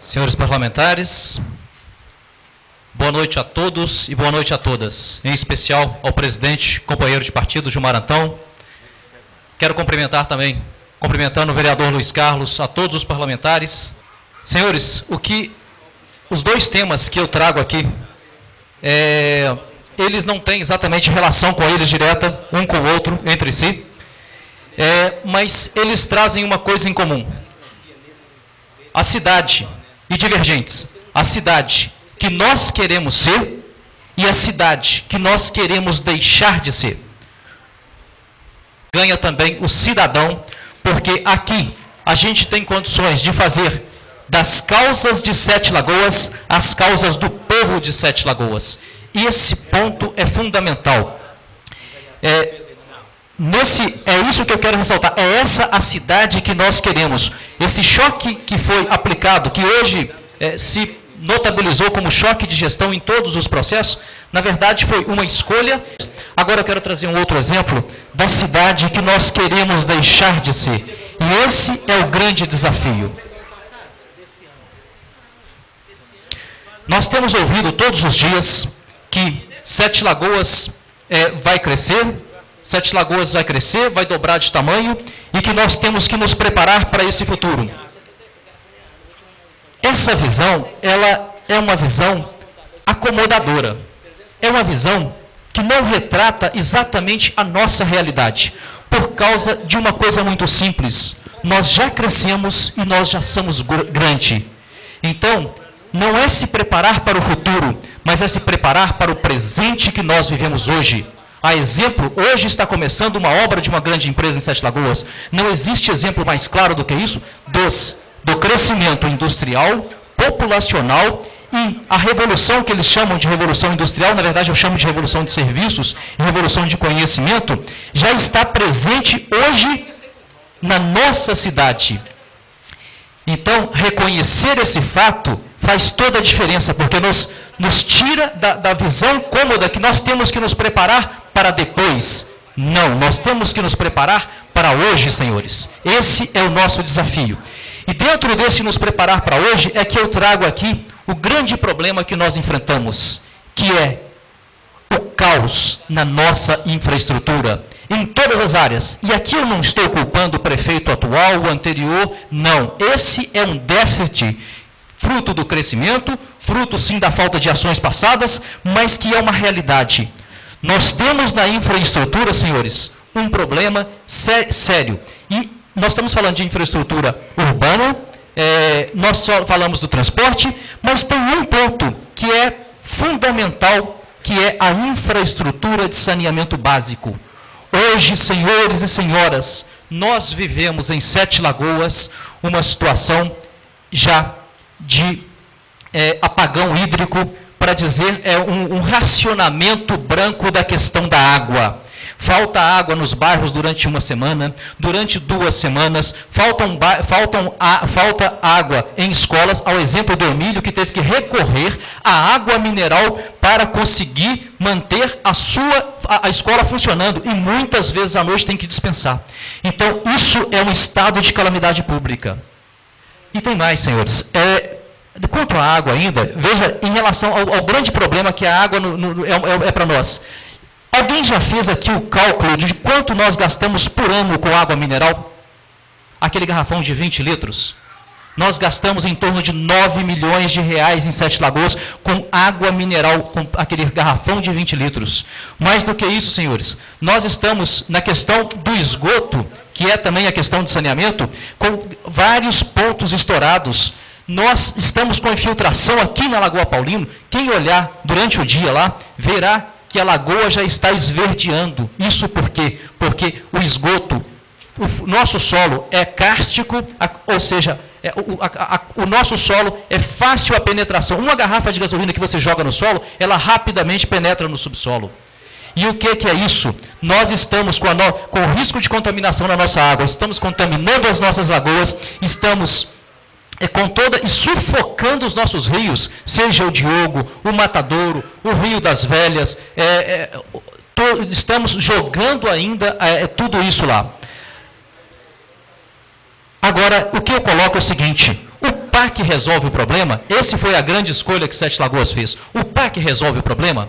Senhores parlamentares, boa noite a todos e boa noite a todas, em especial ao presidente, companheiro de partido, Gilmar Antão. Quero cumprimentar também, cumprimentando o vereador Luiz Carlos, a todos os parlamentares. Senhores, os dois temas que eu trago aqui, eles não têm exatamente relação com eles direta, um com o outro, entre si, mas eles trazem uma coisa em comum. A cidade, e divergentes, a cidade que nós queremos ser e a cidade que nós queremos deixar de ser. Ganha também o cidadão, porque aqui a gente tem condições de fazer das causas de Sete Lagoas as causas do povo de Sete Lagoas. E esse ponto é fundamental. É isso que eu quero ressaltar. É essa a cidade que nós queremos. Esse choque que foi aplicado, que hoje se notabilizou como choque de gestão em todos os processos, na verdade foi uma escolha. Agora eu quero trazer um outro exemplo da cidade que nós queremos deixar de ser. E esse é o grande desafio. Nós temos ouvido todos os dias que Sete Lagoas vai crescer, Sete Lagoas vai crescer, vai dobrar de tamanho, e que nós temos que nos preparar para esse futuro. Essa visão, ela é uma visão acomodadora. É uma visão que não retrata exatamente a nossa realidade, por causa de uma coisa muito simples. Nós já crescemos e nós já somos grandes. Então, não é se preparar para o futuro, mas é se preparar para o presente que nós vivemos hoje. A exemplo, hoje está começando uma obra de uma grande empresa em Sete Lagoas. Não existe exemplo mais claro do que isso do crescimento industrial, populacional e a revolução que eles chamam de revolução industrial, na verdade eu chamo de revolução de serviços e revolução de conhecimento, já está presente hoje na nossa cidade. Então, reconhecer esse fato faz toda a diferença, porque nos tira da visão cômoda que nós temos que nos preparar para depois. Não, nós temos que nos preparar para hoje, senhores. Esse é o nosso desafio. E dentro desse nos preparar para hoje é que eu trago aqui o grande problema que nós enfrentamos, que é o caos na nossa infraestrutura, em todas as áreas. E aqui eu não estou culpando o prefeito atual, o anterior, não. Esse é um déficit fruto do crescimento, fruto sim da falta de ações passadas, mas que é uma realidade. Nós temos na infraestrutura, senhores, um problema sério. E nós estamos falando de infraestrutura urbana, nós só falamos do transporte, mas tem um ponto que é fundamental, que é a infraestrutura de saneamento básico. Hoje, senhores e senhoras, nós vivemos em Sete Lagoas uma situação já de apagão hídrico, para dizer, um racionamento branco da questão da água. Falta água nos bairros durante uma semana, durante 2 semanas, falta água em escolas, ao exemplo do Emílio, que teve que recorrer à água mineral para conseguir manter a escola funcionando, e muitas vezes à noite tem que dispensar. Então, isso é um estado de calamidade pública. E tem mais, senhores. Quanto à água ainda, veja, em relação ao grande problema que a água é para nós. Alguém já fez aqui o cálculo de quanto nós gastamos por ano com água mineral? Aquele garrafão de 20 litros. Nós gastamos em torno de 9 milhões de reais em Sete Lagoas com água mineral, com aquele garrafão de 20 litros. Mais do que isso, senhores, nós estamos na questão do esgoto, que é também a questão de saneamento, com vários pontos estourados. Nós estamos com infiltração aqui na Lagoa Paulino. Quem olhar durante o dia lá, verá que a lagoa já está esverdeando. Isso por quê? Porque o esgoto, o nosso solo é kárstico, ou seja, o nosso solo é fácil a penetração. Uma garrafa de gasolina que você joga no solo, ela rapidamente penetra no subsolo. E o que é isso? Nós estamos com o risco de contaminação na nossa água, estamos contaminando as nossas lagoas, estamos e sufocando os nossos rios, seja o Diogo, o Matadouro, o Rio das Velhas, estamos jogando ainda tudo isso lá. Agora, o que eu coloco é o seguinte: o PAC resolve o problema? Esse foi a grande escolha que Sete Lagoas fez. O PAC resolve o problema?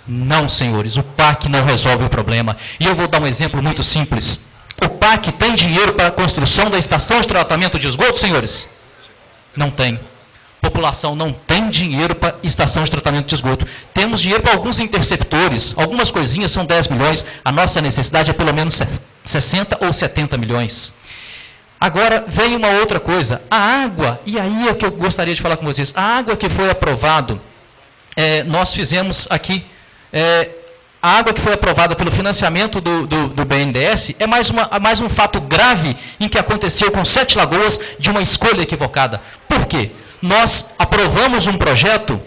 Não, senhores, o PAC não resolve o problema. E eu vou dar um exemplo muito simples. O PAC tem dinheiro para a construção da estação de tratamento de esgoto, senhores? Não tem. A população não tem dinheiro para estação de tratamento de esgoto. Temos dinheiro para alguns interceptores, algumas coisinhas são 10 milhões, a nossa necessidade é pelo menos 60 ou 70 milhões. Agora, vem uma outra coisa, a água, e aí é que eu gostaria de falar com vocês, a água que foi aprovado, nós fizemos aqui, a água que foi aprovada pelo financiamento do BNDES é mais um fato grave em que aconteceu com Sete Lagoas de uma escolha equivocada. Por quê? Nós aprovamos um projeto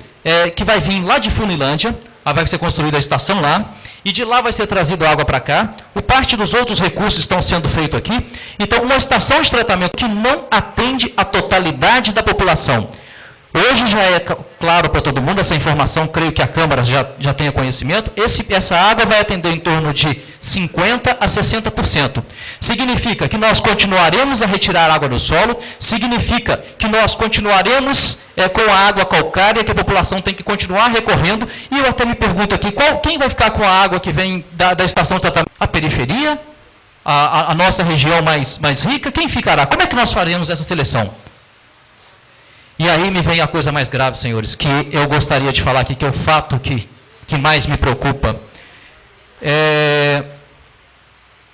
que vai vir lá de Funilândia, vai ser construída a estação lá, e de lá vai ser trazido água para cá. O parte dos outros recursos estão sendo feitos aqui. Então, uma estação de tratamento que não atende a totalidade da população. Hoje já é claro para todo mundo, essa informação, creio que a Câmara já tenha conhecimento, essa água vai atender em torno de 50% a 60%. Significa que nós continuaremos a retirar água do solo, significa que nós continuaremos com a água calcária, que a população tem que continuar recorrendo, e eu até me pergunto aqui, quem vai ficar com a água que vem da estação de tratamento? A periferia? A nossa região mais rica? Quem ficará? Como é que nós faremos essa seleção? E aí me vem a coisa mais grave, senhores, que eu gostaria de falar aqui, que é o fato que mais me preocupa.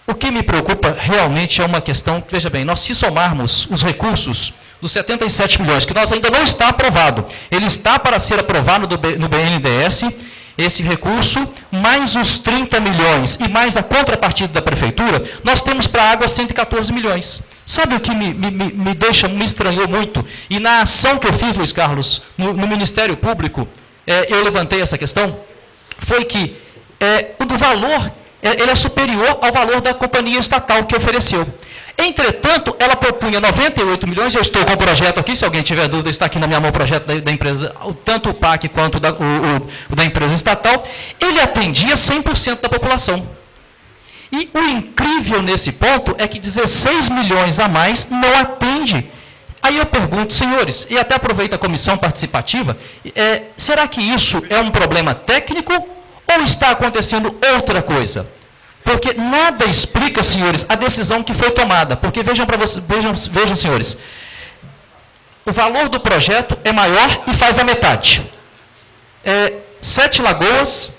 O que me preocupa realmente é uma questão, veja bem, nós se somarmos os recursos dos 77 milhões, que nós ainda não está aprovado, ele está para ser aprovado no BNDES, esse recurso, mais os 30 milhões e mais a contrapartida da prefeitura, nós temos para a água 114 milhões. Sabe o que me estranhou muito? E na ação que eu fiz, Luiz Carlos, no Ministério Público, eu levantei essa questão, foi que o do valor, ele é superior ao valor da companhia estatal que ofereceu. Entretanto, ela propunha 98 milhões, eu estou com o projeto aqui, se alguém tiver dúvida, está aqui na minha mão o projeto da empresa, tanto o PAC quanto o da empresa estatal, ele atendia 100% da população. E o incrível nesse ponto é que 16 milhões a mais não atende. Aí eu pergunto, senhores, e até aproveito a comissão participativa, será que isso é um problema técnico ou está acontecendo outra coisa? Porque nada explica, senhores, a decisão que foi tomada. Porque vejam, senhores, o valor do projeto é maior e faz a metade. Sete Lagoas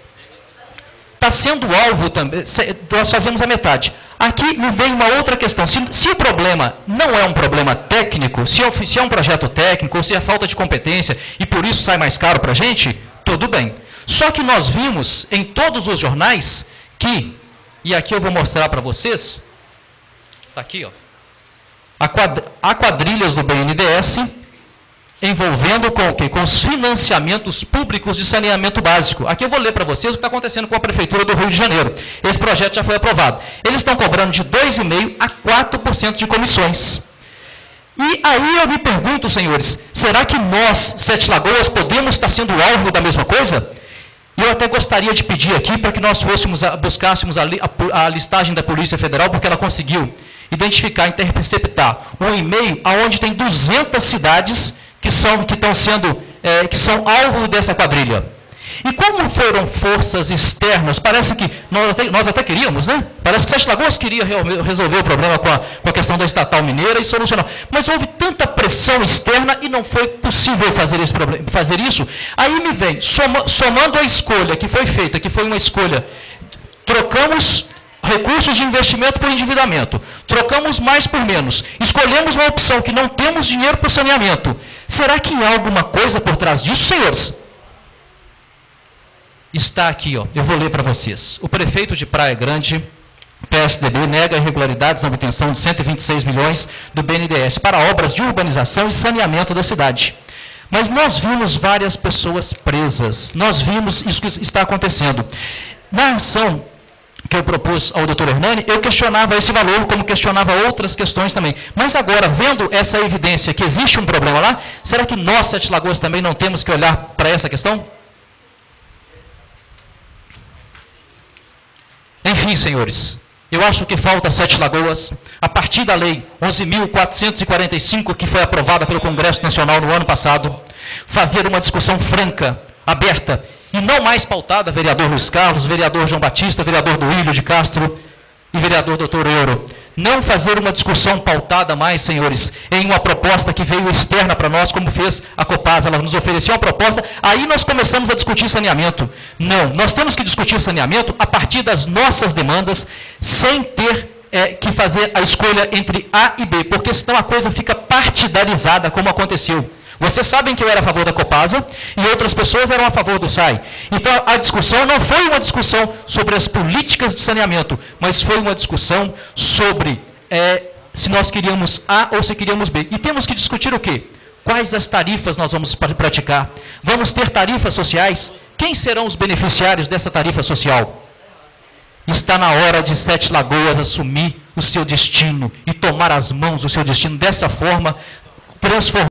está sendo alvo também, nós fazemos a metade. Aqui me vem uma outra questão, se o problema não é um problema técnico, se é um projeto técnico, ou se é falta de competência, e por isso sai mais caro para a gente, tudo bem. Só que nós vimos em todos os jornais que, e aqui eu vou mostrar para vocês, está aqui, ó, há quadrilhas do BNDES, envolvendo com o quê? Com os financiamentos públicos de saneamento básico. Aqui eu vou ler para vocês o que está acontecendo com a Prefeitura do Rio de Janeiro. Esse projeto já foi aprovado. Eles estão cobrando de 2,5% a 4% de comissões. E aí eu me pergunto, senhores, será que nós, Sete Lagoas, podemos estar sendo alvo da mesma coisa? E eu até gostaria de pedir aqui para que nós buscássemos a listagem da Polícia Federal, porque ela conseguiu identificar, interceptar um e-mail onde tem 200 cidades que são alvo dessa quadrilha. E como foram forças externas, parece que nós até queríamos, né? Parece que Sete Lagoas queria resolver o problema com a questão da estatal mineira e solucionar. Mas houve tanta pressão externa e não foi possível fazer isso. Aí me vem, somando a escolha que foi feita, que foi uma escolha, trocamos recursos de investimento por endividamento, trocamos mais por menos, escolhemos uma opção que não temos dinheiro para o saneamento. Será que há alguma coisa por trás disso, senhores? Está aqui, ó, eu vou ler para vocês. O prefeito de Praia Grande, PSDB, nega irregularidades na obtenção de 126 milhões do BNDES para obras de urbanização e saneamento da cidade. Mas nós vimos várias pessoas presas, nós vimos isso que está acontecendo. Na ação que eu propus ao doutor Hernani, eu questionava esse valor, como questionava outras questões também. Mas agora, vendo essa evidência que existe um problema lá, será que nós, Sete Lagoas, também não temos que olhar para essa questão? Enfim, senhores, Eu acho que falta Sete Lagoas, a partir da lei 11.445, que foi aprovada pelo Congresso Nacional no ano passado, fazer uma discussão franca, aberta, e não mais pautada, vereador Luiz Carlos, vereador João Batista, vereador Duílio de Castro e vereador Dr. Euro. Não fazer uma discussão pautada mais, senhores, em uma proposta que veio externa para nós, como fez a Copasa. Ela nos ofereceu uma proposta, aí nós começamos a discutir saneamento. Não, nós temos que discutir saneamento a partir das nossas demandas, sem ter que fazer a escolha entre A e B, porque senão a coisa fica partidarizada, como aconteceu. Vocês sabem que eu era a favor da Copasa e outras pessoas eram a favor do SAI. Então, a discussão não foi uma discussão sobre as políticas de saneamento, mas foi uma discussão sobre se nós queríamos A ou se queríamos B. E temos que discutir o quê? Quais as tarifas nós vamos praticar? Vamos ter tarifas sociais? Quem serão os beneficiários dessa tarifa social? Está na hora de Sete Lagoas assumir o seu destino e tomar as mãos do seu destino dessa forma, transformar